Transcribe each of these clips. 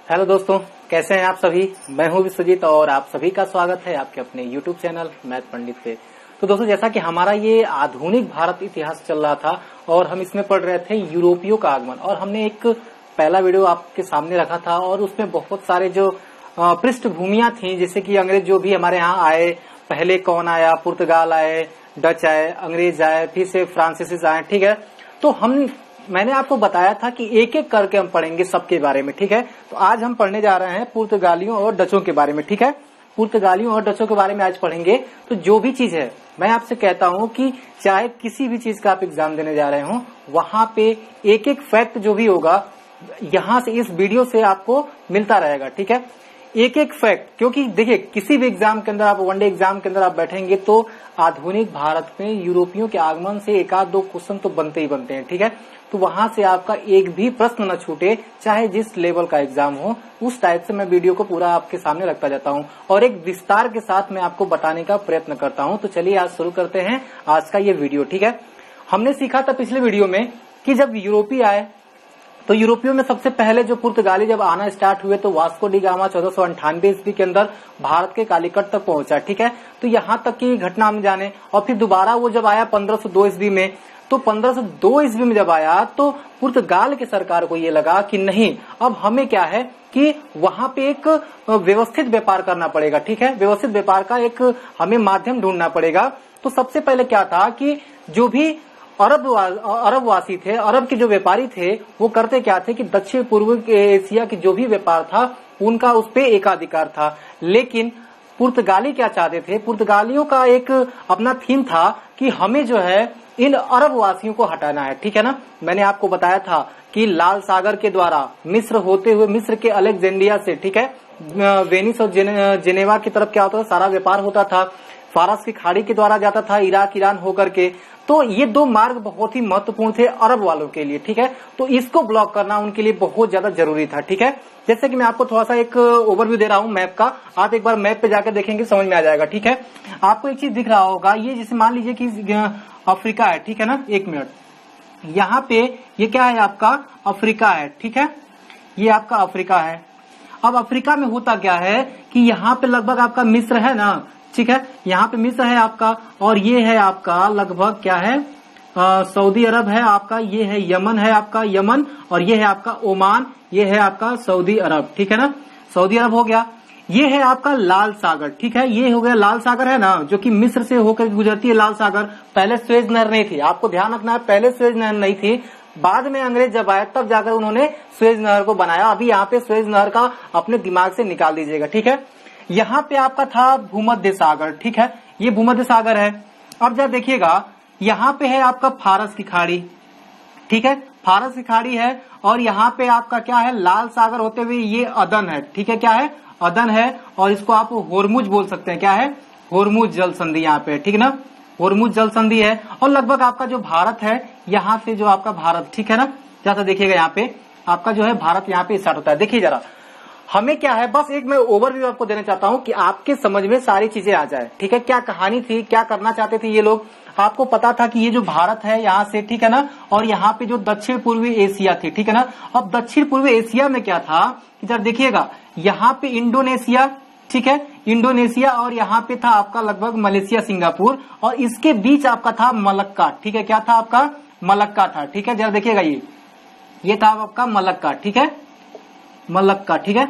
Hello दोस्तों, कैसे हैं आप सभी। मैं हूं विश्वजीत और आप सभी का स्वागत है आपके अपने यूट्यूब चैनल मैथ पंडित पे। तो दोस्तों, जैसा कि हमारा ये आधुनिक भारत इतिहास चल रहा था और हम इसमें पढ़ रहे थे यूरोपियों का आगमन, और हमने एक पहला वीडियो आपके सामने रखा था और उसमें बहुत सारे जो पृष्ठभूमियां थी, जैसे कि अंग्रेज जो भी हमारे यहाँ आए, पहले कौन आया, पुर्तगाल आए, डच आए, अंग्रेज आए, फिर से फ्रांसीसी आए। ठीक है, तो मैंने आपको बताया था कि एक एक करके हम पढ़ेंगे सबके बारे में। ठीक है, तो आज हम पढ़ने जा रहे हैं पुर्तगालियों और डचों के बारे में। ठीक है, पुर्तगालियों और डचों के बारे में आज पढ़ेंगे। तो जो भी चीज है, मैं आपसे कहता हूं कि चाहे किसी भी चीज का आप एग्जाम देने जा रहे हो, वहां पे एक एक फैक्ट जो भी होगा यहां से, इस वीडियो से आपको मिलता रहेगा। ठीक है, एक एक फैक्ट, क्योंकि देखिए किसी भी एग्जाम के अंदर आप, वनडे एग्जाम के अंदर आप बैठेंगे तो आधुनिक भारत में यूरोपियों के आगमन से एक आध दो क्वेश्चन तो बनते ही बनते हैं। ठीक है, तो वहां से आपका एक भी प्रश्न न छूटे, चाहे जिस लेवल का एग्जाम हो। उस टाइप से मैं वीडियो को पूरा आपके सामने रखता जाता हूं और एक विस्तार के साथ मैं आपको बताने का प्रयत्न करता हूं। तो चलिए आज शुरू करते हैं आज का ये वीडियो। ठीक है, हमने सीखा था पिछले वीडियो में कि जब यूरोपीय आए तो यूरोपियों में सबसे पहले जो पुर्तगाली जब आना स्टार्ट हुए तो वास्को डी गामा 1498 ईस्वी के अंदर भारत के कालीकट तक पहुंचा। ठीक है, तो यहां तक की घटना हम जाने। और फिर दोबारा वो जब आया 1502 ईस्वी में, तो 1502 ईस्वी में जब आया तो पुर्तगाल की सरकार को ये लगा कि नहीं, अब हमें क्या है कि वहां पे एक व्यवस्थित व्यापार करना पड़ेगा। ठीक है, व्यवस्थित व्यापार का एक हमें माध्यम ढूंढना पड़ेगा। तो सबसे पहले क्या था कि जो भी अरबवासी थे, अरब के जो व्यापारी थे, वो करते क्या थे कि दक्षिण पूर्व एशिया की जो भी व्यापार था उनका उस पे एकाधिकार था। लेकिन पुर्तगाली क्या चाहते थे, पुर्तगालियों का एक अपना थीम था कि हमें जो है इन अरब वासियों को हटाना है। ठीक है ना, मैंने आपको बताया था कि लाल सागर के द्वारा मिस्र होते हुए, मिस्र के अलेक्जेंड्रिया से, ठीक है, वेनिस और जेनेवा की तरफ क्या होता था, सारा व्यापार होता था। फारस की खाड़ी के द्वारा जाता था इराक ईरान होकर के। तो ये दो मार्ग बहुत ही महत्वपूर्ण थे अरब वालों के लिए। ठीक है, तो इसको ब्लॉक करना उनके लिए बहुत ज्यादा जरूरी था। ठीक है, जैसे कि मैं आपको थोड़ा सा एक ओवरव्यू दे रहा हूं मैप का, आप एक बार मैप पे जाकर देखेंगे समझ में आ जाएगा। ठीक है, आपको एक चीज दिख रहा होगा, ये जैसे मान लीजिए कि अफ्रीका है। ठीक है ना, एक मिनट, यहाँ पे ये क्या है, आपका अफ्रीका है। ठीक है, ये आपका अफ्रीका है। अब अफ्रीका में होता क्या है कि यहाँ पे लगभग आपका मिस्र है ना। ठीक है, यहाँ पे मिस्र है आपका, और ये है आपका लगभग क्या है, सऊदी अरब है आपका, ये है यमन है आपका, यमन, और ये है आपका ओमान, ये है आपका सऊदी अरब। ठीक है ना, सऊदी अरब हो गया। ये है आपका लाल सागर। ठीक है, ये हो गया लाल सागर है ना, जो कि मिस्र से होकर गुजरती है लाल सागर। पहले स्वेज नहर नहीं थी, आपको ध्यान रखना है, पहले स्वेज नहर नहीं थी, बाद में अंग्रेज जब आए तब जाकर उन्होंने स्वेज नहर को बनाया। अभी यहाँ पे स्वेज नहर का अपने दिमाग से निकाल दीजिएगा। ठीक है, यहाँ पे आपका था भूमध्य सागर। ठीक है, ये भूमध्य सागर है। अब जब देखिएगा यहाँ पे है आपका फारस की खाड़ी। ठीक है, फारस की खाड़ी है, और यहाँ पे आपका क्या है, लाल सागर होते हुए ये अदन है। ठीक है, क्या है, अदन है, और इसको आप होर्मुज बोल सकते हैं। क्या है, होर्मुज जल संधि यहाँ पे। ठीक है ना, होर्मुज जल संधि है। और लगभग आपका जो भारत है, यहाँ से जो आपका भारत, ठीक है ना, जैसा देखिएगा यहाँ पे आपका जो है भारत यहाँ पे स्टार्ट होता है। देखिए जरा, हमें क्या है, बस एक मैं ओवरव्यू आपको देना चाहता हूं कि आपके समझ में सारी चीजें आ जाए। ठीक है, क्या कहानी थी, क्या करना चाहते थे ये लोग। आपको पता था कि ये जो भारत है यहाँ से, ठीक है ना, और यहाँ पे जो दक्षिण पूर्वी एशिया थी। ठीक है ना, अब दक्षिण पूर्वी एशिया में क्या था कि जब देखिएगा यहाँ पे इंडोनेशिया, ठीक है, इंडोनेशिया, और यहाँ पे था आपका लगभग मलेशिया, सिंगापुर, और इसके बीच आपका था मलक्का। ठीक है, क्या था आपका, मलक्का था। ठीक है, जरा देखिएगा, ये था आपका मलक्का। ठीक है, मलक्का। ठीक है,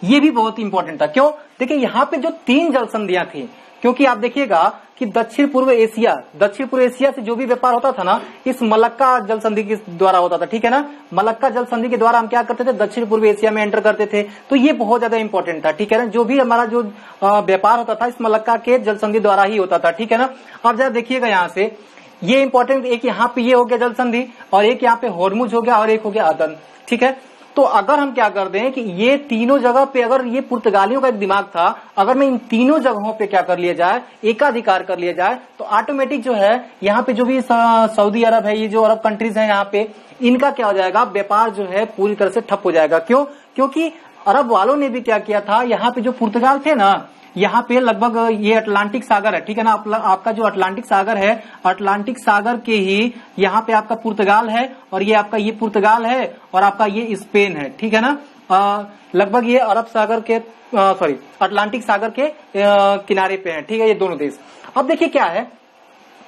ये भी बहुत इंपॉर्टेंट था। क्यों, देखिए यहाँ पे जो 3 जल संधियां थी, क्योंकि आप देखिएगा कि दक्षिण पूर्व एशिया से जो भी व्यापार होता था ना, इस मलक्का जल संधि के द्वारा होता था। ठीक है ना, मलक्का जल संधि के द्वारा हम क्या करते थे, दक्षिण पूर्व एशिया में एंटर करते थे। तो ये बहुत ज्यादा इंपॉर्टेंट था। ठीक है ना, जो भी हमारा जो व्यापार होता था इस मलक्का के जल संधि द्वारा ही होता था। ठीक है ना, अब जरा देखिएगा यहाँ से, ये इंपॉर्टेंट, एक यहाँ पे ये हो गया जल संधि, और एक यहाँ पे होर्मुज हो गया, और एक हो गया अदन। ठीक है, तो अगर हम क्या कर दें कि ये तीनों जगह पे, अगर ये पुर्तगालियों का एक दिमाग था, अगर मैं इन तीनों जगहों पे क्या कर लिया जाए, एकाधिकार कर लिया जाए, तो ऑटोमेटिक जो है यहाँ पे जो भी सऊदी अरब है, ये जो अरब कंट्रीज है यहाँ पे, इनका क्या हो जाएगा, व्यापार जो है पूरी तरह से ठप हो जाएगा। क्यों, क्योंकि अरब वालों ने भी क्या किया था, यहाँ पे जो पुर्तगाल थे ना, यहाँ पे लगभग ये अटलांटिक सागर है, ठीक है ना। आपका जो अटलांटिक सागर है, अटलांटिक सागर के ही यहाँ पे आपका पुर्तगाल है, और ये आपका ये पुर्तगाल है, और आपका ये स्पेन है, ठीक है ना। लगभग ये अरब सागर के अटलांटिक सागर के किनारे पे है, ठीक है, ये दोनों देश। अब देखिए क्या है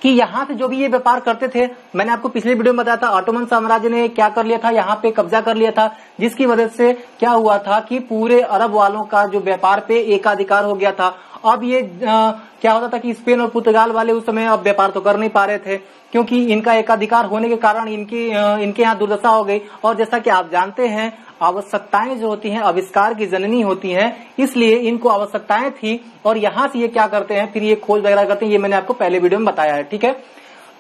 कि यहाँ से जो भी ये व्यापार करते थे, मैंने आपको पिछले वीडियो में बताया था, ऑटोमन साम्राज्य ने क्या कर लिया था, यहाँ पे कब्जा कर लिया था, जिसकी वजह से क्या हुआ था कि पूरे अरब वालों का जो व्यापार पे एकाधिकार हो गया था। अब ये क्या होता था कि स्पेन और पुर्तगाल वाले उस समय अब व्यापार तो कर नहीं पा रहे थे, क्योंकि इनका एकाधिकार होने के कारण इनके यहाँ दुर्दशा हो गई। और जैसा कि आप जानते हैं, आवश्यकताएं जो होती हैं आविष्कार की जननी होती हैं, इसलिए इनको आवश्यकताएं थी, और यहाँ से ये क्या करते हैं, फिर ये खोज वगैरह करते हैं। ये मैंने आपको पहले वीडियो में बताया है, ठीक है।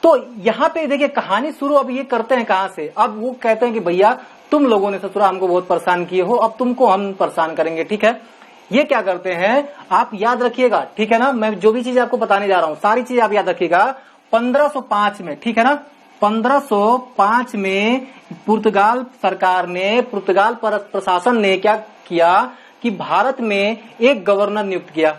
तो यहाँ पे देखिए कहानी शुरू अब ये करते हैं कहाँ से, अब वो कहते हैं कि भैया तुम लोगों ने ससुरा हमको बहुत परेशान किए हो, अब तुमको हम परेशान करेंगे, ठीक है। ये क्या करते हैं, आप याद रखिएगा, ठीक है ना। मैं जो भी चीज आपको बताने जा रहा हूँ सारी चीज आप याद रखिएगा। 1505 में, ठीक है ना, 1505 में पुर्तगाल सरकार ने, पुर्तगाल प्रशासन ने क्या किया कि भारत में एक गवर्नर नियुक्त किया,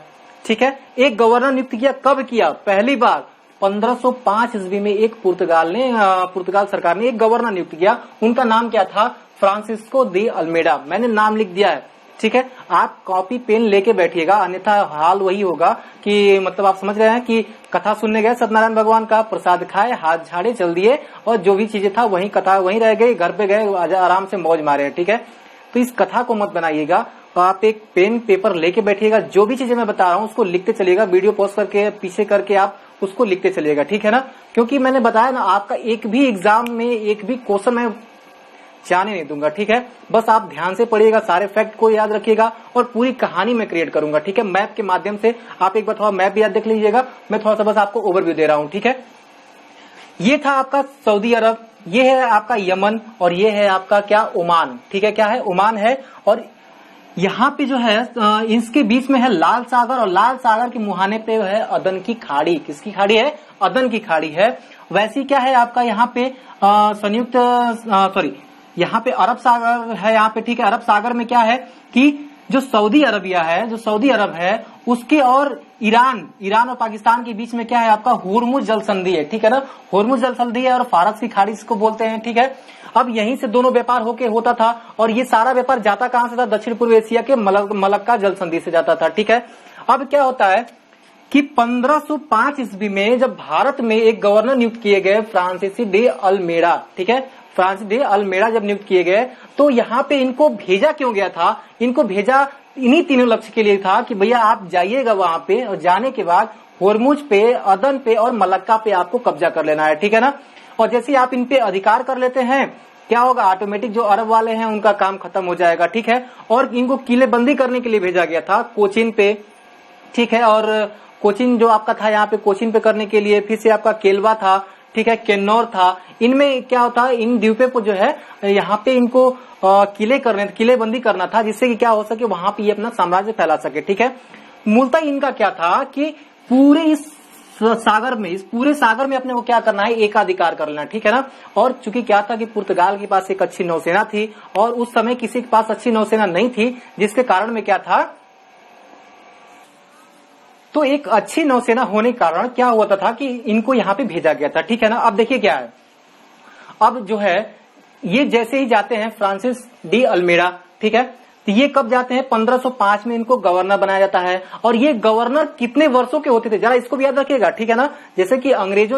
ठीक है। एक गवर्नर नियुक्त किया, कब किया, पहली बार 1505 ईस्वी में एक पुर्तगाल सरकार ने एक गवर्नर नियुक्त किया। उनका नाम क्या था, फ्रांसिस्को दी अल्मेडा। मैंने नाम लिख दिया है, ठीक है। आप कॉपी पेन लेके बैठिएगा, अन्यथा हाल वही होगा कि मतलब आप समझ रहे हैं कि कथा सुनने गए सत्यनारायण भगवान का, प्रसाद खाए, हाथ झाड़े, चल दिए, और जो भी चीजें था वही कथा वहीं रह गई, घर पे गए आराम से मौज मारे, ठीक है। तो इस कथा को मत बनाइएगा, आप एक पेन पेपर लेके बैठिएगा, जो भी चीजें मैं बता रहा हूँ उसको लिखते चलिएगा, वीडियो पॉज करके पीछे करके आप उसको लिखते चलिएगा, ठीक है ना। क्योंकि मैंने बताया ना, आपका एक भी एग्जाम में एक भी क्वेश्चन में जाने नहीं दूंगा, ठीक है। बस आप ध्यान से पढ़िएगा, सारे फैक्ट को याद रखिएगा, और पूरी कहानी में क्रिएट करूंगा, ठीक है। मैप के माध्यम से आप एक बार थोड़ा मैप भी याद देख लीजिएगा, मैं थोड़ा सा बस आपको ओवरव्यू दे रहा हूं, ठीक है। ये था आपका सऊदी अरब, ये है आपका यमन, और ये है आपका क्या, ओमान, ठीक है। क्या है, ओमान है। और यहाँ पे जो है इसके बीच में है लाल सागर, और लाल सागर के मुहाने पे है अदन की खाड़ी। किसकी खाड़ी है, अदन की खाड़ी है। वैसी क्या है आपका यहाँ पे यहाँ पे अरब सागर है यहाँ पे, ठीक है। अरब सागर में क्या है कि जो सऊदी अरबिया है, जो सऊदी अरब है उसके और ईरान और पाकिस्तान के बीच में क्या है आपका, होर्मुज जल संधि है, ठीक है ना। होर्मुज जल संधि है, और फारस की खाड़ी इसको बोलते हैं, ठीक है। अब यहीं से दोनों व्यापार होके होता था, और ये सारा व्यापार जाता कहां से था, दक्षिण पूर्व एशिया के मलक्का जल संधि से जाता था, ठीक है। अब क्या होता है कि 1505 ईस्वी में जब भारत में एक गवर्नर नियुक्त किए गए, फ्रांसिस डे अल्मेडा, ठीक है। फ्रांसिस डे अल्मेडा जब नियुक्त किए गए, तो यहाँ पे इनको भेजा क्यों गया था, इनको भेजा इन्हीं तीनों लक्ष्य के लिए था कि भैया आप जाइएगा वहां पे, और जाने के बाद होर्मुज पे, अदन पे और मलक्का पे आपको कब्जा कर लेना है, ठीक है ना। और जैसे आप इन पे अधिकार कर लेते हैं, क्या होगा, ऑटोमेटिक जो अरब वाले हैं उनका काम खत्म हो जाएगा, ठीक है। और इनको किलेबंदी करने के लिए भेजा गया था कोचिन पे, ठीक है। और कोचिन जो आपका था यहाँ पे, कोचिन पे करने के लिए, फिर से आपका केलवा था, ठीक है, केन्नौर था। इनमें क्या होता है, इन द्वीपों को जो है यहाँ पे इनको किलेबंदी करना था, जिससे कि क्या हो सके, वहां पे ये अपना साम्राज्य फैला सके, ठीक है। मूलतः इनका क्या था कि पूरे इस सागर में, इस पूरे सागर में अपने को क्या करना है, एकाधिकार कर लेना, ठीक है ना। और चूंकि क्या था कि पुर्तगाल के पास एक अच्छी नौसेना थी, और उस समय किसी के पास अच्छी नौसेना नहीं थी, जिसके कारण में क्या था, तो एक अच्छी नौसेना होने के कारण क्या हुआ था कि इनको यहाँ पे भेजा गया था, ठीक है ना। अब देखिए क्या है, अब जो है ये जैसे ही जाते हैं फ्रांसिस डी अल्मेडा, ठीक है, तो ये कब जाते हैं, 1505 में इनको गवर्नर बनाया जाता है। और ये गवर्नर कितने वर्षों के होते थे, जरा इसको भी याद रखिएगा, ठीक है ना। जैसे कि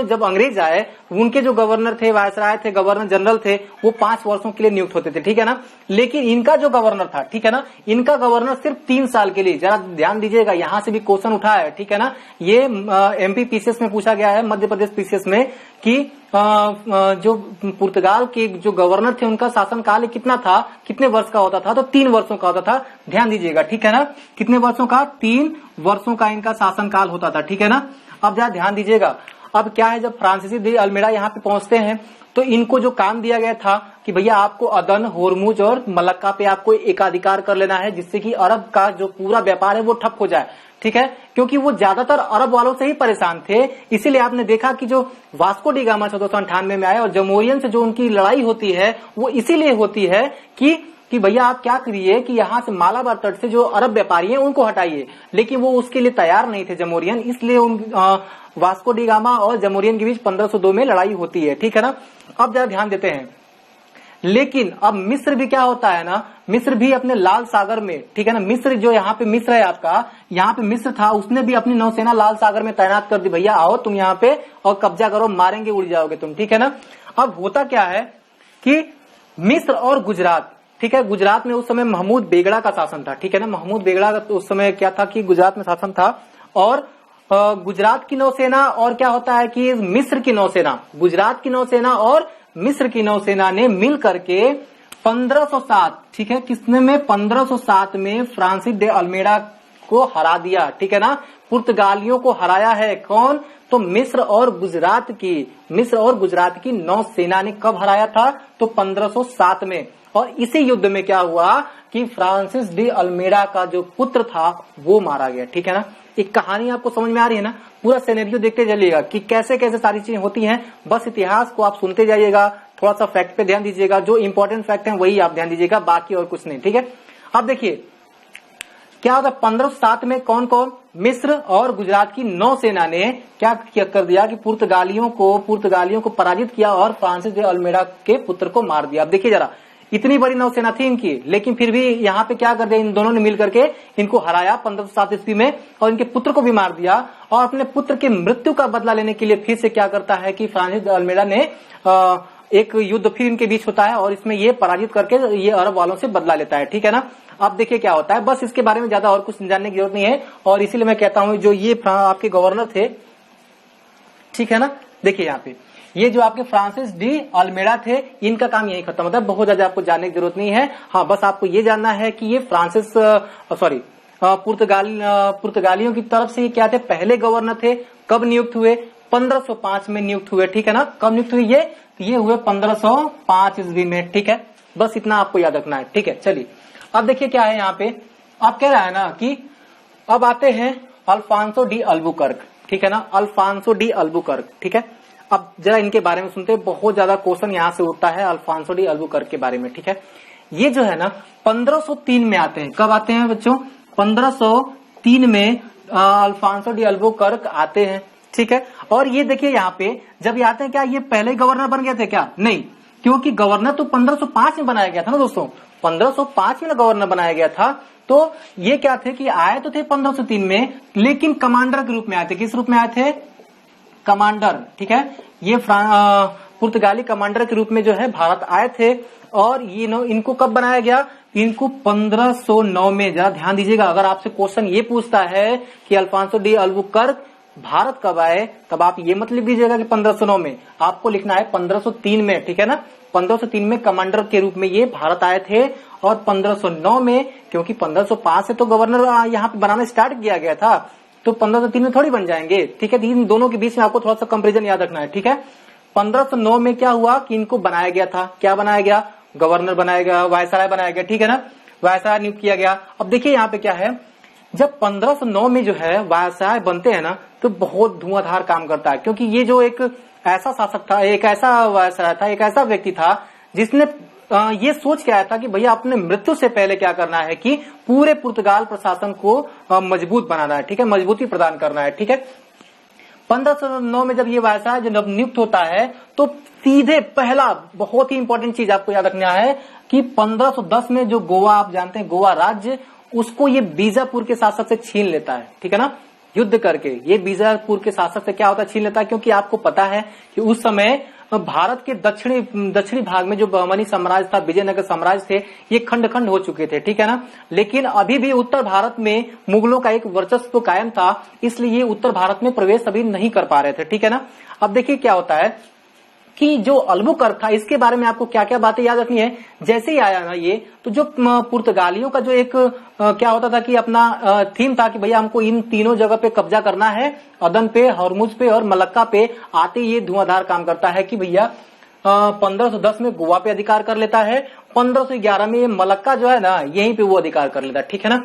जब अंग्रेज आए, उनके जो गवर्नर थे, वायसराय थे, गवर्नर जनरल थे, वो 5 वर्षों के लिए नियुक्त होते थे, ठीक है ना। लेकिन इनका जो गवर्नर था, ठीक है ना, इनका गवर्नर सिर्फ 3 साल के लिए, जरा ध्यान दीजिएगा, यहां से भी क्वेश्चन उठा है, ठीक है ना। ये एमपी पीसीएस में पूछा गया है, मध्य प्रदेश पीसीएस में, कि जो पुर्तगाल के जो गवर्नर थे उनका शासनकाल कितना था, कितने वर्ष का होता था, तो 3 वर्षों का होता था। ध्यान दीजिएगा, ठीक है ना, कितने वर्षों का, 3 वर्षों का इनका शासनकाल होता था, ठीक है ना। अब जरा ध्यान दीजिएगा, अब क्या है, जब फ्रांसिस डी अल्मेडा यहाँ पे पहुंचते हैं, तो इनको जो काम दिया गया था कि भैया आपको अदन, होर्मुज और मलक्का पे आपको एकाधिकार कर लेना है, जिससे कि अरब का जो पूरा व्यापार है वो ठप हो जाए, ठीक है। क्योंकि वो ज्यादातर अरब वालों से ही परेशान थे, इसीलिए आपने देखा कि जो वास्को डी गामा 1498 में आए, और जमोरियन से जो उनकी लड़ाई होती है वो इसीलिए होती है कि कि भैया आप क्या करिए कि यहाँ से मालाबार तट से जो अरब व्यापारी हैं उनको हटाइए, लेकिन वो उसके लिए तैयार नहीं थे जमोरियन, इसलिए वास्को डी गामा और जमोरियन के बीच 1502 में लड़ाई होती है, ठीक है ना। अब जरा ध्यान देते हैं, लेकिन अब मिस्र भी क्या होता है ना, मिस्र भी अपने लाल सागर में, ठीक है ना, मिस्र जो यहाँ पे मिस्र है आपका, यहाँ पे मिस्र था, उसने भी अपनी नौसेना लाल सागर में तैनात कर दी, भैया आओ तुम यहाँ पे और कब्जा करो, मारेंगे उड़ जाओगे तुम, ठीक है ना। अब होता क्या है कि मिस्र और गुजरात, ठीक है, गुजरात में उस समय महमूद बेगड़ा का शासन था, ठीक है ना, महमूद बेगड़ा का उस समय क्या था कि गुजरात में शासन था, और गुजरात की नौसेना और क्या होता है कि मिस्र की नौसेना, गुजरात की नौसेना और मिस्र की नौसेना ने मिल करके 1507, ठीक है, किसने में 1507 में फ्रांसिस डे अल्मेडा को हरा दिया, ठीक है ना, पुर्तगालियों को हराया है। कौन? तो मिस्र और गुजरात की नौसेना ने कब हराया था? तो 1507 में। और इसी युद्ध में क्या हुआ कि फ्रांसिस डी अल्मेडा का जो पुत्र था वो मारा गया, ठीक है ना। एक कहानी आपको समझ में आ रही है ना, पूरा सिनेरियो देखते चलिएगा कि कैसे कैसे सारी चीजें होती हैं। बस इतिहास को आप सुनते जाइएगा, थोड़ा सा फैक्ट पे ध्यान दीजिएगा, जो इंपॉर्टेंट फैक्ट है वही आप ध्यान दीजिएगा, बाकी और कुछ नहीं, ठीक है। अब देखिए क्या होता है, 1507 में कौन कौन, मिस्र और गुजरात की नौसेना ने क्या कर दिया कि पुर्तगालियों को पराजित किया और फ्रांसिस डे अल्मेडा के पुत्र को मार दिया। अब देखिए जरा, इतनी बड़ी नौसेना थी इनकी, लेकिन फिर भी यहाँ पे क्या कर दिया, इन दोनों ने मिलकर के इनको हराया 1507 ईस्वी में, और इनके पुत्र को भी मार दिया। और अपने पुत्र की मृत्यु का बदला लेने के लिए फिर से क्या करता है कि फ्रांसिस डे अल्मेडा ने एक युद्ध फिर इनके बीच होता है, और इसमें ये पराजित करके ये अरब वालों से बदला लेता है, ठीक है ना। अब देखिए क्या होता है, बस इसके बारे में ज्यादा और कुछ जानने की जरूरत नहीं है, और इसीलिए मैं कहता हूं जो ये आपके गवर्नर थे, ठीक है ना, देखिए यहाँ पे ये जो आपके फ्रांसिस डी अल्मेडा थे, इनका काम यही खत्म होता है, बहुत ज्यादा आपको जानने की जरूरत नहीं है। हाँ, बस आपको ये जानना है कि ये पुर्तगालियों की तरफ से ये क्या थे, पहले गवर्नर थे। कब नियुक्त हुए? 1505 में नियुक्त हुए, ठीक है ना। कब नियुक्त हुए ये हुए 1505 ईस्वी में, ठीक है। बस इतना आपको याद रखना है, ठीक है। चलिए अब देखिए क्या है यहाँ पे, आप कह रहा है ना कि अब आते हैं अल्फांसो डी अल्बुकर्क, ठीक है ना, अल्फांसो डी अल्बुकर्क, ठीक है। अब जरा इनके बारे में सुनते हैं, बहुत ज्यादा क्वेश्चन यहाँ से उठता है अल्फांसो डी अल्बुकर्क के बारे में, ठीक है। ये जो है ना 1503 में आते हैं। कब आते हैं बच्चों? 1503 में अल्फांसो डी अल्बुकर्क आते हैं, ठीक है। और ये देखिए यहाँ पे जब ये आते हैं, क्या ये पहले गवर्नर बन गए थे क्या? नहीं, क्योंकि गवर्नर तो 1505 में बनाया गया था ना दोस्तों, 1505 में गवर्नर बनाया गया था। तो ये क्या थे कि आए तो थे 1503 में, लेकिन कमांडर के रूप में आए थे। किस रूप में आए थे? कमांडर, ठीक है। ये पुर्तगाली कमांडर के रूप में जो है भारत आए थे। और ये इनको कब बनाया गया? इनको 1509 में। जरा ध्यान दीजिएगा, अगर आपसे क्वेश्चन ये पूछता है कि अल्फांसो डी अल्बुकर्क भारत कब आए, तब आप ये मत लिख दीजिएगा कि 1509 में, आपको लिखना है 1503 में, ठीक है ना। 1503 में कमांडर के रूप में ये भारत आए थे, और 1509 में, क्योंकि 1505 से तो गवर्नर यहाँ पे बनाना स्टार्ट किया गया था, तो 1503 में थोड़ी बन जाएंगे, ठीक है। इन दोनों के बीच में आपको थोड़ा सा कंपेरिजन याद रखना है, ठीक है। 1509 में क्या हुआ कि इनको बनाया गया था, क्या बनाया गया? गवर्नर बनाया गया, वायसराय बनाया गया, ठीक है ना, वायसराय नियुक्त किया गया। अब देखिए यहाँ पे क्या है, जब 1509 में जो है वायसराय बनते हैं ना, तो बहुत धुआंधार काम करता है, क्योंकि ये जो एक ऐसा शासक था, एक ऐसा वायसराय था, एक ऐसा व्यक्ति था जिसने ये सोच के आया था कि भैया अपने मृत्यु से पहले क्या करना है कि पूरे पुर्तगाल प्रशासन को मजबूत बनाना है, ठीक है, मजबूती प्रदान करना है, ठीक है। 1509 में जब ये वायसराय जब नियुक्त होता है, तो सीधे पहला बहुत ही इंपॉर्टेंट चीज आपको याद रखना है कि 1510 में जो गोवा, आप जानते हैं गोवा राज्य, उसको ये बीजापुर के शासक से छीन लेता है, ठीक है ना, युद्ध करके। ये बीजापुर के शासक से क्या होता है? छीन लेता है, क्योंकि आपको पता है कि उस समय भारत के दक्षिणी भाग में जो बहमनी साम्राज्य था, विजयनगर साम्राज्य थे, ये खंड खंड हो चुके थे, ठीक है ना। लेकिन अभी भी उत्तर भारत में मुगलों का एक वर्चस्व कायम था, इसलिए ये उत्तर भारत में प्रवेश अभी नहीं कर पा रहे थे, ठीक है ना। अब देखिए क्या होता है कि जो अल्बुकर्क था, इसके बारे में आपको क्या क्या बातें याद रखनी है। जैसे ही आया ना ये, तो जो पुर्तगालियों का जो एक क्या होता था कि अपना थीम था कि भैया हमको इन तीनों जगह पे कब्जा करना है, अदन पे, हरमुज पे और मलक्का पे। आते ये धुआंधार काम करता है कि भैया 1510 में गोवा पे अधिकार कर लेता है, 1511 में ये मलक्का जो है ना, यहीं पे वो अधिकार कर लेता है, ठीक है ना।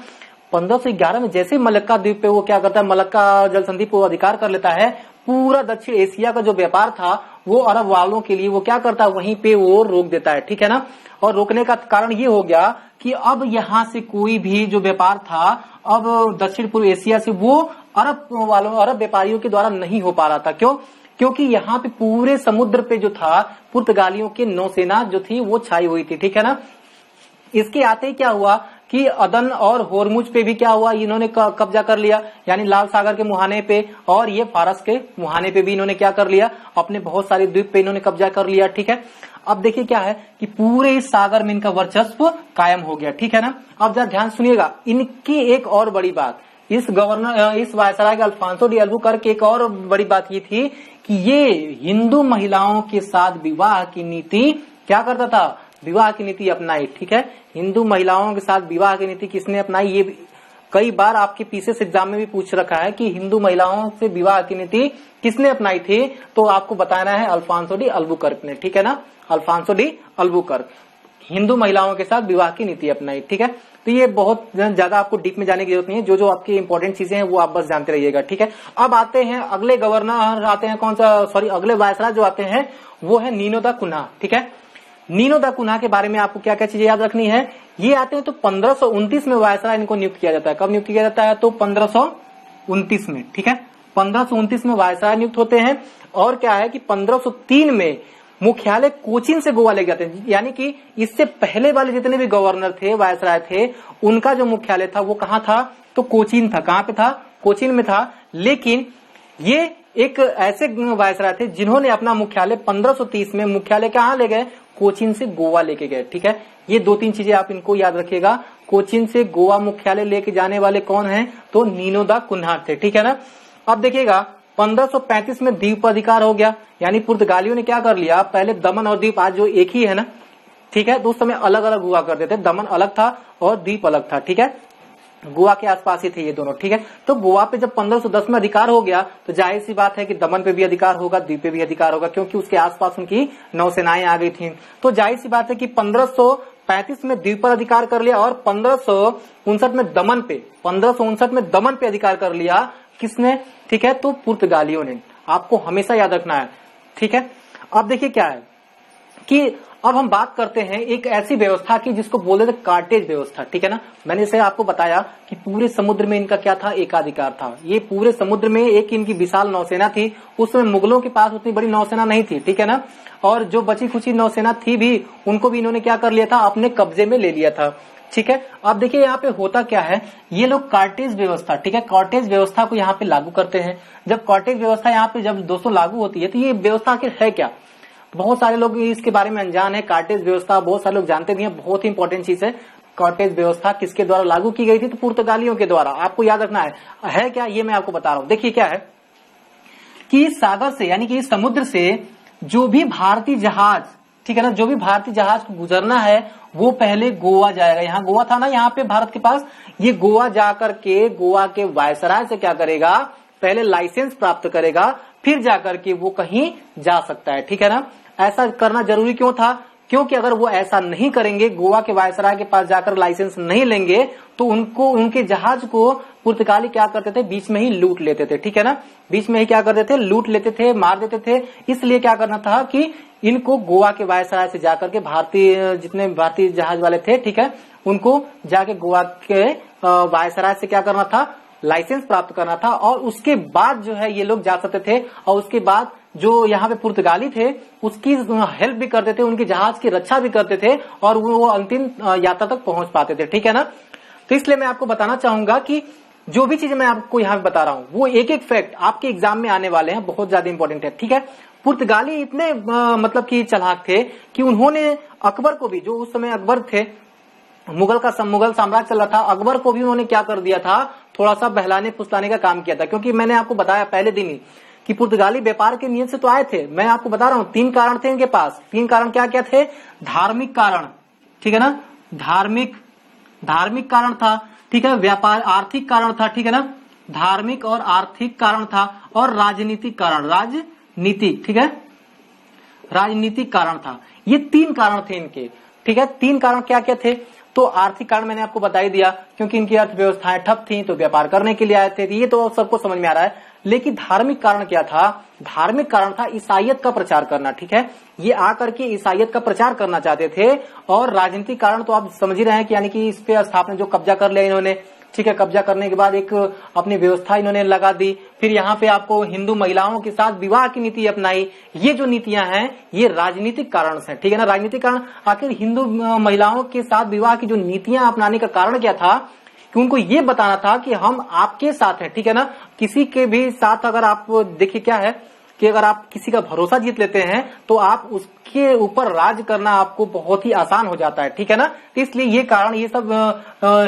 1511 में जैसे ही मलक्का द्वीप पे वो क्या करता है, मलक्का जल संधि पे वो अधिकार कर लेता है, पूरा दक्षिण एशिया का जो व्यापार था वो अरब वालों के लिए वो क्या करता है, वहीं पे वो रोक देता है, ठीक है ना। और रोकने का कारण ये हो गया कि अब यहां से कोई भी जो व्यापार था अब दक्षिण पूर्व एशिया से वो अरब व्यापारियों के द्वारा नहीं हो पा रहा था। क्यों? क्योंकि यहाँ पे पूरे समुद्र पे जो था पुर्तगालियों की नौसेना जो थी वो छाई हुई थी, ठीक है ना। इसके आते ही क्या हुआ कि अदन और होर्मुज पे भी क्या हुआ, इन्होंने कब्जा कर लिया, यानी लाल सागर के मुहाने पे, और ये फारस के मुहाने पे भी इन्होंने क्या कर लिया, अपने बहुत सारे द्वीप पे इन्होंने कब्जा कर लिया, ठीक है। अब देखिए क्या है कि पूरे इस सागर में इनका वर्चस्व कायम हो गया, ठीक है ना। अब जरा ध्यान सुनिएगा, इनकी एक और बड़ी बात, इस वायसराय के अल्फांसो डी अल्बुकर्क की एक और बड़ी बात ये थी कि ये हिंदू महिलाओं के साथ विवाह की नीति क्या करता था, विवाह की नीति अपनाई, ठीक है। हिंदू महिलाओं के साथ विवाह की नीति किसने अपनाई, ये कई बार आपके पीसीएस एग्जाम में भी पूछ रखा है कि हिंदू महिलाओं से विवाह की नीति किसने अपनाई थी, तो आपको बताना है अल्फांसो डी अल्बुकर्क ने, ठीक है ना। अल्फांसो डी अल्बुकर्क हिंदू महिलाओं के साथ विवाह की नीति अपनाई, ठीक है। तो ये बहुत ज्यादा आपको डीप में जाने की जरूरत नहीं है, जो आपकी इंपॉर्टेंट चीजें हैं वो आप बस जानते रहिएगा, ठीक है। अब आते हैं अगले गवर्नर, आते हैं कौन सा, सॉरी अगले वायसराय जो आते हैं वो है नीनो दा कुन्हा, ठीक है। नीनो दा कुन्हा के बारे में आपको क्या क्या चीजें याद रखनी है, ये आते हैं तो 1529 में वायसराय इनको नियुक्त किया जाता है। कब नियुक्त किया जाता है, तो 1529 में, ठीक है। 1529 में वायसराय नियुक्त होते हैं, और क्या है कि 1503 में मुख्यालय कोचीन से गोवा ले जाते हैं, यानी कि इससे पहले वाले जितने भी गवर्नर थे, वायसराय थे, उनका जो मुख्यालय था वो कहां था, तो कोचीन था। कहां पे था, कोचीन में था। लेकिन ये एक ऐसे वायसराय थे जिन्होंने अपना मुख्यालय 1530 में मुख्यालय कहां ले गए, कोचीन से गोवा लेके गए, ठीक है। ये दो तीन चीजें आप इनको याद रखिएगा, कोचीन से गोवा मुख्यालय लेके जाने वाले कौन है, तो नीनो दा कुन्हा थे, ठीक है ना। अब देखिएगा 1535 में द्वीप अधिकार हो गया, यानी पुर्तगालियों ने क्या कर लिया, पहले दमन और द्वीप आज जो एक ही है ना, ठीक है, तो उस समय अलग अलग हुआ करते थे, दमन अलग था और द्वीप अलग था, ठीक है। गोवा के आसपास ही थे ये दोनों, ठीक है। तो गोवा पे जब 1510 में अधिकार हो गया तो जाहिर सी बात है कि दमन पे भी अधिकार होगा, द्वीप पे भी अधिकार होगा, क्योंकि उसके आसपास उनकी नौसेनाएं आ गई थी। तो जाहिर सी बात है कि 1535 में द्वीप पर अधिकार कर लिया, और 1559 में दमन पे अधिकार कर लिया। किसने, ठीक है, तो पुर्तगालियों ने। आपको हमेशा याद रखना है, ठीक है। अब देखिए क्या है कि अब हम बात करते हैं एक ऐसी व्यवस्था की जिसको बोलते थे कार्टेज व्यवस्था, ठीक है ना। मैंने इसे आपको बताया कि पूरे समुद्र में इनका क्या था, एकाधिकार था। ये पूरे समुद्र में एक इनकी विशाल नौसेना थी। उस समय मुगलों के पास उतनी बड़ी नौसेना नहीं थी, ठीक है ना। और जो बची खुची नौसेना थी भी, उनको भी इन्होंने क्या कर लिया था, अपने कब्जे में ले लिया था, ठीक है। अब देखिए यहाँ पे होता क्या है, ये लोग कार्टेज व्यवस्था, ठीक है, कार्टेज व्यवस्था को यहाँ पे लागू करते हैं। जब कार्टेज व्यवस्था यहाँ पे जब दोस्तों लागू होती है तो ये व्यवस्था आखिर है क्या, बहुत सारे लोग इसके बारे में अनजान है। कार्टेज व्यवस्था बहुत सारे लोग जानते भी हैं, बहुत ही इंपॉर्टेंट चीज है। कार्टेज व्यवस्था किसके द्वारा लागू की गई थी, तो पुर्तगालियों के द्वारा। आपको याद रखना है क्या, ये मैं आपको बता रहा हूं। देखिए क्या है कि सागर से, यानी कि समुद्र से जो भी भारतीय जहाज, ठीक है ना, जो भी भारतीय जहाज को गुजरना है वो पहले गोवा जाएगा। यहाँ गोवा था ना, यहाँ पे भारत के पास, ये गोवा जाकर के गोवा के वायसराय से क्या करेगा, पहले लाइसेंस प्राप्त करेगा, फिर जाकर के वो कहीं जा सकता है, ठीक है ना। ऐसा करना जरूरी क्यों था, क्योंकि अगर वो ऐसा नहीं करेंगे, गोवा के वायसराय के पास जाकर लाइसेंस नहीं लेंगे, तो उनको, उनके जहाज को पुर्तगाली क्या करते थे, बीच में ही लूट लेते थे, ठीक है ना। बीच में ही क्या करते थे, लूट लेते थे, मार देते थे। इसलिए क्या करना था कि इनको गोवा के वायसराय से जाकर के जितने भारतीय जहाज वाले थे, ठीक है, उनको जाके गोवा के वायसराय से क्या करना था, लाइसेंस प्राप्त करना था। और उसके बाद जो है ये लोग जा सकते थे, और उसके बाद जो यहाँ पे पुर्तगाली थे उसकी हेल्प भी करते थे, उनके जहाज की रक्षा भी करते थे, और वो अंतिम यात्रा तक पहुंच पाते थे, ठीक है ना। तो इसलिए मैं आपको बताना चाहूंगा कि जो भी चीजें मैं आपको यहाँ पे बता रहा हूँ वो एक एक फैक्ट आपके एग्जाम में आने वाले हैं, बहुत ज्यादा इंपॉर्टेंट है, ठीक है। पुर्तगाली इतने मतलब कि चालाक थे कि उन्होंने अकबर को भी, जो उस समय अकबर थे, मुगल साम्राज्य चल रहा था, अकबर को भी उन्होंने क्या कर दिया था, थोड़ा सा बहलाने फुसलाने का काम किया था। क्योंकि मैंने आपको बताया पहले दिन ही कि पुर्तगाली व्यापार के नियत से तो आए थे। मैं आपको बता रहा हूं 3 कारण थे इनके पास। 3 कारण क्या क्या थे, धार्मिक कारण, ठीक है ना, धार्मिक कारण था, ठीक है, व्यापार आर्थिक कारण था, ठीक है ना, धार्मिक और आर्थिक कारण था, और राजनीतिक कारण, ठीक है, राजनीतिक कारण था। ये 3 कारण थे इनके, ठीक है। 3 कारण क्या क्या थे, तो आर्थिक कारण मैंने आपको बता ही दिया, क्योंकि इनकी अर्थव्यवस्थाएं ठप थी तो व्यापार करने के लिए आए थे, ये तो सबको समझ में आ रहा है। लेकिन धार्मिक कारण क्या था? धार्मिक कारण था ईसाइयत का प्रचार करना। ठीक है, ये आकर के ईसाइयत का प्रचार करना चाहते थे। और राजनीतिक कारण तो आप समझ ही रहे हैं कि यानी कि इस पे स्थापना जो कब्जा कर लिया इन्होंने। ठीक है, कब्जा करने के बाद एक अपनी व्यवस्था इन्होंने लगा दी। फिर यहाँ पे आपको हिंदू महिलाओं के साथ विवाह की नीति अपनाई। ये जो नीतियां हैं ये राजनीतिक कारण से, ठीक है ना, राजनीतिक कारण। आखिर हिंदू महिलाओं के साथ विवाह की जो नीतियां अपनाने का कारण क्या था? कि उनको ये बताना था कि हम आपके साथ हैं। ठीक है ना, किसी के भी साथ अगर आप देखिए क्या है कि अगर आप किसी का भरोसा जीत लेते हैं तो आप उसके ऊपर राज करना आपको बहुत ही आसान हो जाता है। ठीक है ना, तो इसलिए ये कारण ये सब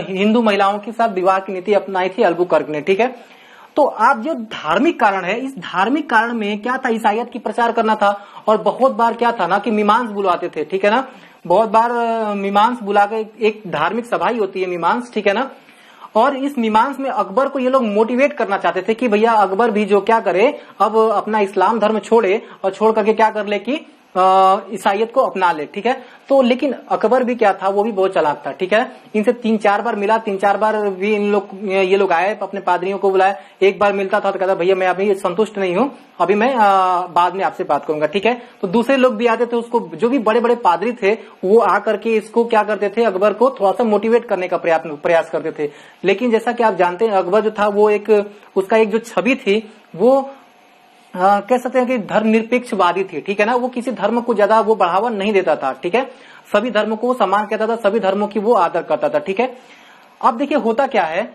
हिंदू महिलाओं के साथ विवाह की नीति अपनाई थी अल्बुकर्क ने। ठीक है, तो आप जो धार्मिक कारण है, इस धार्मिक कारण में क्या था? ईसाइयत की प्रचार करना था। और बहुत बार क्या था ना कि मीमांस बुलाते थे। ठीक है ना, बहुत बार मीमांस बुला के, एक धार्मिक सभा ही होती है मीमांस। ठीक है ना, और इस मीमांस में अकबर को ये लोग मोटिवेट करना चाहते थे कि भैया अकबर भी जो क्या करे, अब अपना इस्लाम धर्म छोड़े और छोड़ करके क्या कर ले कि ईसाइयत को अपना ले। ठीक है, तो लेकिन अकबर भी क्या था, वो भी बहुत चालाक था। ठीक है, इनसे 3-4 बार मिला, 3-4 बार भी ये लोग आए, अपने पादरियों को बुलाया। एक बार मिलता था तो कहता भैया मैं अभी संतुष्ट नहीं हूँ, अभी मैं बाद में आपसे बात करूंगा। ठीक है, तो दूसरे लोग भी आते थे, उसको जो भी बड़े बड़े पादरी थे वो आकर के इसको क्या करते थे, अकबर को थोड़ा सा मोटिवेट करने का प्रयास करते थे। लेकिन जैसा कि आप जानते हैं अकबर जो था वो उसका एक जो छवि थी वो कह सकते हैं कि धर्मनिरपेक्षवादी थी। ठीक है ना, वो किसी धर्म को ज्यादा वो बढ़ावा नहीं देता था। ठीक है, सभी धर्मों को सम्मान कहता था, सभी धर्मों की वो आदर करता था। ठीक है, अब देखिए होता क्या है,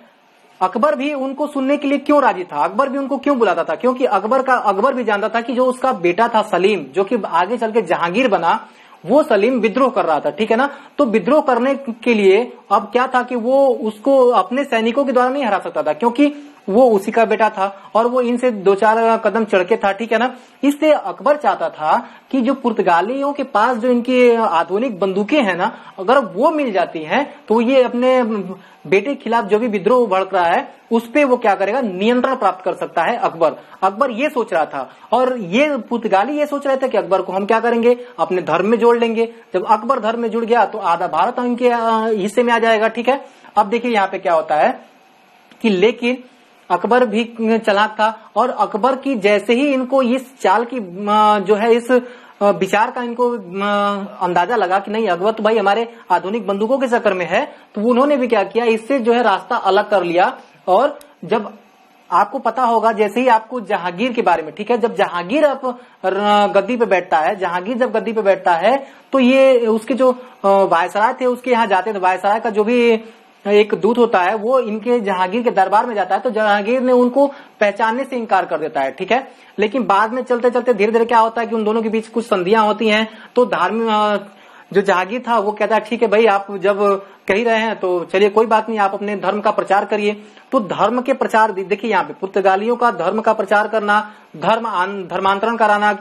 अकबर भी उनको सुनने के लिए क्यों राजी था, अकबर भी उनको क्यों बुलाता था? क्योंकि अकबर भी जानता था कि जो उसका बेटा था सलीम, जो कि आगे चल के जहांगीर बना, वो सलीम विद्रोह कर रहा था। ठीक है ना, तो विद्रोह करने के लिए अब क्या था कि वो उसको अपने सैनिकों के द्वारा नहीं हरा सकता था, क्योंकि वो उसी का बेटा था और वो इनसे 2-4 कदम चढ़ के था। ठीक है ना, इसलिए अकबर चाहता था कि जो पुर्तगालियों के पास जो इनकी आधुनिक बंदूकें हैं ना, अगर वो मिल जाती हैं तो ये अपने बेटे के खिलाफ जो भी विद्रोह भड़क रहा है उस पे वो क्या करेगा, नियंत्रण प्राप्त कर सकता है अकबर ये सोच रहा था। और ये पुर्तगाली ये सोच रहे थे कि अकबर को हम क्या करेंगे, अपने धर्म में जोड़ लेंगे। जब अकबर धर्म में जुड़ गया तो आधा भारत इनके हिस्से में आ जाएगा। ठीक है, अब देखिए यहाँ पे क्या होता है कि लेकिन अकबर भी चालाक था और अकबर की जैसे ही इनको इस चाल की जो है इस विचार का इनको अंदाजा लगा कि नहीं अकबर तो भाई हमारे आधुनिक बंदूकों के चक्कर में है, तो उन्होंने भी क्या किया, इससे जो है रास्ता अलग कर लिया। और जब आपको पता होगा, जैसे ही आपको जहांगीर के बारे में, ठीक है, जब जहांगीर आप गद्दी पे बैठता है, जहांगीर जब गद्दी पे बैठता है तो ये उसके जो वायसराय थे उसके यहाँ जाते थे, वायसराय का जो भी एक दूत होता है वो इनके जहांगीर के दरबार में जाता है, तो जहांगीर ने उनको पहचानने से इनकार कर देता है। ठीक है, लेकिन बाद में चलते चलते धीरे धीरे क्या होता है कि उन दोनों के बीच कुछ संधियां होती हैं, तो धार्मिक जो जहांगीर था वो कहता है ठीक है भाई आप जब कह ही रहे हैं तो चलिए कोई बात नहीं, आप अपने धर्म का प्रचार करिए। तो धर्म के प्रचार देखिए यहाँ पे पुर्तगालियों का धर्म का प्रचार करना, धर्मांतरण कराना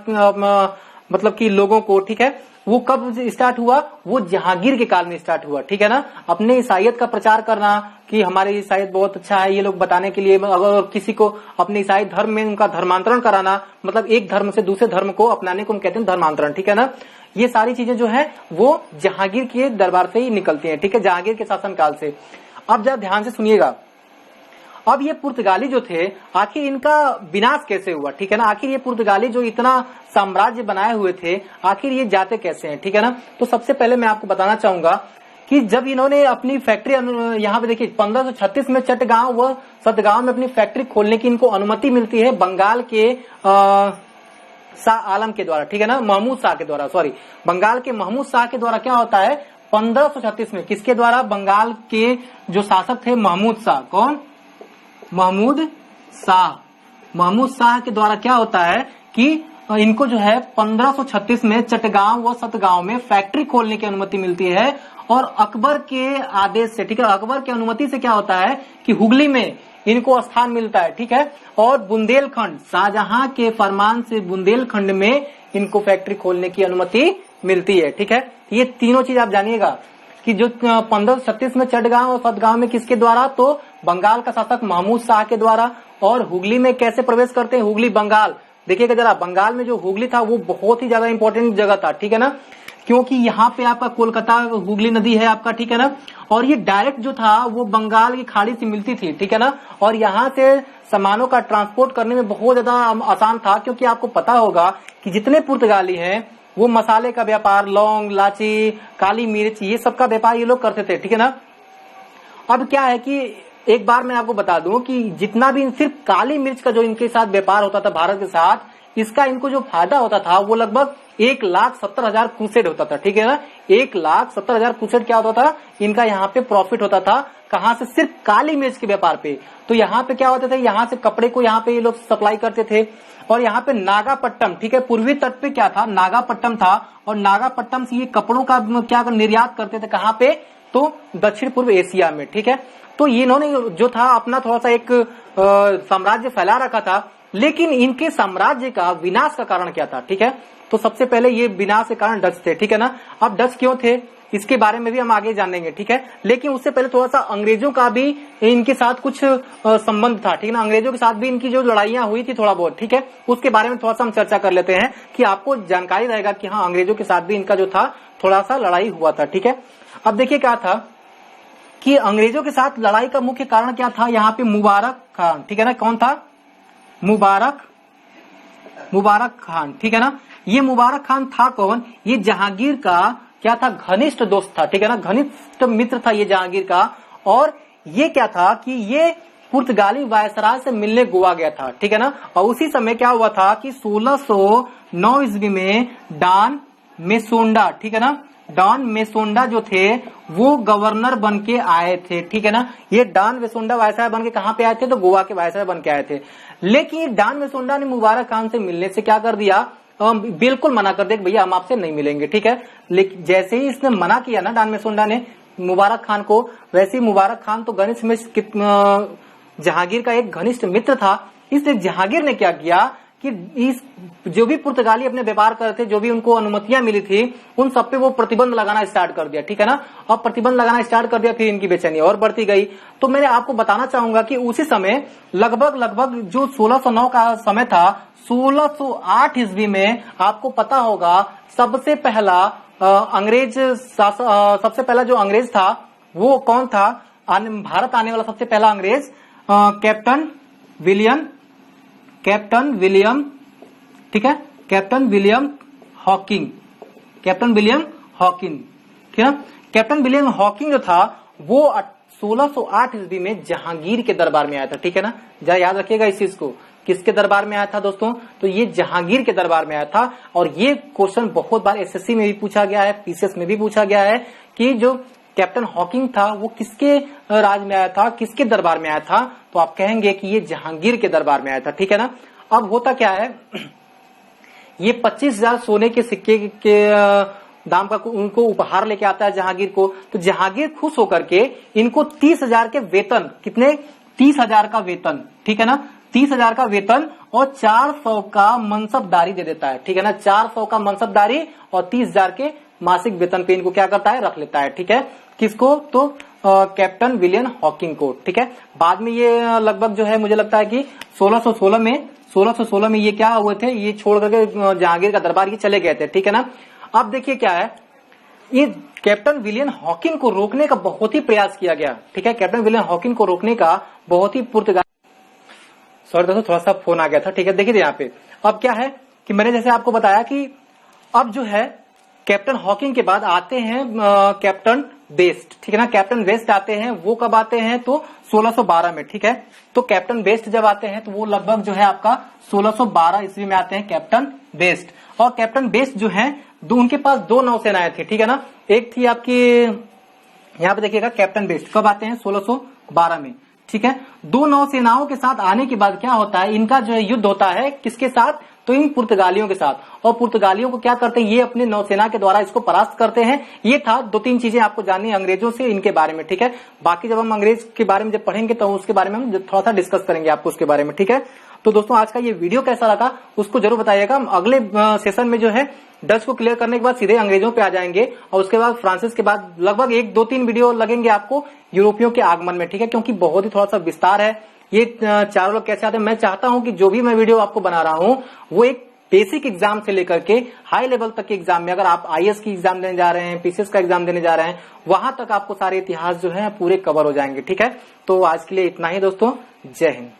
मतलब कि लोगों को, ठीक है, वो कब स्टार्ट हुआ, वो जहांगीर के काल में स्टार्ट हुआ। ठीक है ना, अपने ईसाइयत का प्रचार करना कि हमारे ईसाइयत बहुत अच्छा है ये लोग बताने के लिए, अगर किसी को अपने ईसाई धर्म में उनका धर्मांतरण कराना, मतलब एक धर्म से दूसरे धर्म को अपनाने को हम कहते हैं धर्मांतरण। ठीक है ना, ये सारी चीजें जो है वो जहांगीर के दरबार से ही निकलती हैं। ठीक है, जहांगीर के शासन काल से। अब जरा ध्यान से सुनिएगा, अब ये पुर्तगाली जो थे आखिर इनका विनाश कैसे हुआ? ठीक है ना, आखिर ये पुर्तगाली जो इतना साम्राज्य बनाए हुए थे आखिर ये जाते कैसे हैं? ठीक है ना, तो सबसे पहले मैं आपको बताना चाहूंगा कि जब इन्होंने अपनी फैक्ट्री, यहाँ पे देखिए 1536 में चटगांव व सतगांव में अपनी फैक्ट्री खोलने की इनको अनुमति मिलती है बंगाल के शाह आलम के द्वारा। ठीक है ना, महमूद शाह के द्वारा, सॉरी, बंगाल के महमूद शाह के द्वारा क्या होता है 1536 में, किसके द्वारा, बंगाल के जो शासक थे महमूद शाह, कौन, महमूद शाह के द्वारा क्या होता है कि इनको जो है 1536 में चटगांव व सतगांव में फैक्ट्री खोलने की अनुमति मिलती है। और अकबर के आदेश से, ठीक है, अकबर की अनुमति से क्या होता है कि हुगली में इनको स्थान मिलता है। ठीक है, और बुंदेलखंड, शाहजहां के फरमान से बुंदेलखंड में इनको फैक्ट्री खोलने की अनुमति मिलती है। ठीक है, ये तीनों चीज आप जानिएगा कि जो 1536 में चटगांव और सतगांव में किसके द्वारा, तो बंगाल का शासक महमूद शाह के द्वारा। और हुगली में कैसे प्रवेश करते हैं, हुगली बंगाल, देखिएगा जरा, बंगाल में जो हुगली था वो बहुत ही ज्यादा इंपॉर्टेंट जगह था। ठीक है ना, क्योंकि यहाँ पे आपका कोलकाता हुगली नदी है आपका, ठीक है ना, और ये डायरेक्ट जो था वो बंगाल की खाड़ी से मिलती थी, ठीक है ना, और यहाँ से सामानों का ट्रांसपोर्ट करने में बहुत ज्यादा आसान था, क्योंकि आपको पता होगा कि जितने पुर्तगाली हैं वो मसाले का व्यापार, लौंग, इलायची, काली मिर्च, ये सब का व्यापार ये लोग करते थे, ठीक है ना। अब क्या है कि एक बार मैं आपको बता दूं कि जितना भी सिर्फ काली मिर्च का जो इनके साथ व्यापार होता था भारत के साथ, इसका इनको जो फायदा होता था वो लगभग 1,70,000 क्रूसेड होता था, ठीक है ना। 1,70,000 क्रूसेड क्या होता था इनका, यहाँ पे प्रॉफिट होता था, कहां से, सिर्फ काली मिर्च के व्यापार पे। तो यहाँ पे क्या होता था, यहाँ से कपड़े को यहाँ पे ये लोग सप्लाई करते थे, और यहाँ पे नागापट्टनम, ठीक है, पूर्वी तट पे क्या था, नागापट्टनम था, और नागापट्टनम से ये कपड़ों का क्या निर्यात करते थे, कहाँ पे, तो दक्षिण पूर्व एशिया में, ठीक है। तो इन्होंने जो था अपना थोड़ा सा एक साम्राज्य फैला रखा था, लेकिन इनके साम्राज्य का विनाश का कारण क्या था, ठीक है। तो सबसे पहले ये विनाश के कारण डच थे, ठीक है ना। अब डच क्यों थे इसके बारे में भी हम आगे जानेंगे, ठीक है। लेकिन उससे पहले थोड़ा सा अंग्रेजों का भी इनके साथ कुछ संबंध था, ठीक है ना। अंग्रेजों के साथ भी इनकी जो लड़ाइयां हुई थी थोड़ा बहुत, ठीक है, उसके बारे में थोड़ा सा हम चर्चा कर लेते हैं कि आपको जानकारी रहेगा कि हाँ अंग्रेजों के साथ भी इनका जो था थोड़ा सा लड़ाई हुआ था, ठीक है। अब देखिए क्या था कि अंग्रेजों के साथ लड़ाई का मुख्य कारण क्या था, यहाँ पे मुबारक खान, ठीक है ना, कौन था, मुबारक खान, ठीक है ना। ये मुबारक खान था कौन, ये जहांगीर का क्या था, घनिष्ठ दोस्त था, ठीक है ना, घनिष्ठ मित्र था ये जहांगीर का। और ये क्या था कि ये पुर्तगाली वायसराय से मिलने गोवा गया था, ठीक है ना। और उसी समय क्या हुआ था कि 1609 ईस्वी में डॉन मेसोंडा, ठीक है ना, डॉन मेसोंडा जो थे वो गवर्नर बन के आए थे, ठीक है ना। ये डॉन मेसोंडा वायसराय बन के कहां पे आए थे, तो गोवा के वायसराय बन के आए थे। लेकिन डॉन मेसोंडा ने मुबारक खान से मिलने से क्या कर दिया, बिल्कुल मना कर दिया, भैया हम आपसे नहीं मिलेंगे, ठीक है। लेकिन जैसे ही इसने मना किया ना डॉन मेसोंडा ने मुबारक खान को, वैसे ही मुबारक खान तो घनिष्ठ मित्र, जहांगीर का एक घनिष्ठ मित्र था, इसलिए जहांगीर ने क्या किया कि इस जो भी पुर्तगाली अपने व्यापार करते, जो भी उनको अनुमतियां मिली थी, उन सब पे वो प्रतिबंध लगाना स्टार्ट कर दिया, ठीक है ना। अब प्रतिबंध लगाना स्टार्ट कर दिया, फिर इनकी बेचैनी और बढ़ती गई। तो मैं आपको बताना चाहूंगा कि उसी समय लगभग जो 1609 का समय था, 1608 ईस्वी में आपको पता होगा सबसे पहला सबसे पहला जो अंग्रेज था वो कौन था, भारत आने वाला सबसे पहला अंग्रेज कैप्टन विलियम, ठीक है, कैप्टन विलियम हॉकिंग, ठीक है। कैप्टन विलियम हॉकिंग जो था वो 1608 ईस्वी में जहांगीर के दरबार में आया था, ठीक है ना। जरा याद रखिएगा इस चीज को, किसके दरबार में आया था दोस्तों, तो ये जहांगीर के दरबार में आया था। और ये क्वेश्चन बहुत बार एसएससी में भी पूछा गया है, पीसीएस में भी पूछा गया है कि जो कैप्टन हॉकिंग था वो किसके राज में आया था, किसके दरबार में आया था, तो आप कहेंगे कि ये जहांगीर के दरबार में आया था, ठीक है ना। अब होता क्या है, ये 25,000 सोने के सिक्के के दाम का उनको उपहार लेके आता है जहांगीर को। तो जहांगीर खुश होकर के इनको 30,000 के वेतन, कितने, 30,000 का वेतन, ठीक है ना, 30,000 का वेतन और 400 का मनसबदारी दे देता है, ठीक है ना। 400 का मनसबदारी और 30,000 के मासिक वेतन पे इनको क्या करता है, रख लेता है, ठीक है। किसको, तो कैप्टन विलियम हॉकिंग को, ठीक है। बाद में ये लगभग जो है मुझे लगता है कि 1616 में ये क्या हुए थे, ये छोड़ करके जहांगीर का दरबार ये चले गए थे, ठीक है ना। अब देखिए क्या है, ये कैप्टन विलियम हॉकिंग को रोकने का बहुत ही प्रयास किया गया, ठीक है। कैप्टन विलियम हॉकिंग को रोकने का बहुत ही सॉरी दोस्तों थोड़ा सा फोन आ गया था, ठीक है। देखिए यहाँ पे अब क्या है कि मैंने जैसे आपको बताया कि अब जो है कैप्टन हॉकिंग के बाद आते हैं कैप्टन बेस्ट, ठीक है ना। कैप्टन बेस्ट आते हैं, वो कब आते हैं, तो 1612 में, ठीक है। तो कैप्टन बेस्ट जब आते हैं तो वो लगभग जो है आपका 1612 ईस्वी में आते हैं कैप्टन बेस्ट। और कैप्टन बेस्ट जो है उनके पास 2 नौसेनाएं थी, ठीक है ना। एक थी आपकी, यहाँ पे देखिएगा कैप्टन बेस्ट कब आते हैं, 1612 में, ठीक है। 2 नौसेनाओं के साथ आने के बाद क्या होता है, इनका जो है युद्ध होता है किसके साथ, तो इन पुर्तगालियों के साथ। और पुर्तगालियों को क्या करते हैं, ये अपने नौसेना के द्वारा इसको परास्त करते हैं। ये था 2-3 चीजें आपको जाननी है अंग्रेजों से, इनके बारे में, ठीक है। बाकी जब हम अंग्रेज के बारे में जब पढ़ेंगे तो उसके बारे में हम थोड़ा सा डिस्कस करेंगे आपको उसके बारे में, ठीक है। तो दोस्तों आज का ये वीडियो कैसा लगा उसको जरूर बताइएगा। हम अगले सेशन में जो है डच को क्लियर करने के बाद सीधे अंग्रेजों पे आ जाएंगे, और उसके बाद फ्रांसिस के बाद लगभग 1-2-3 वीडियो लगेंगे आपको यूरोपियों के आगमन में, ठीक है। क्योंकि बहुत ही थोड़ा सा विस्तार है, ये चारों लोग कैसे आते हैं। मैं चाहता हूं कि जो भी मैं वीडियो आपको बना रहा हूं वो एक बेसिक एग्जाम से लेकर के हाई लेवल तक के एग्जाम में, अगर आप आईएएस की एग्जाम देने जा रहे हैं, पीसीएस का एग्जाम देने जा रहे हैं, वहां तक आपको सारे इतिहास जो है पूरे कवर हो जाएंगे। ठीक है, तो आज के लिए इतना ही दोस्तों, जय हिंद।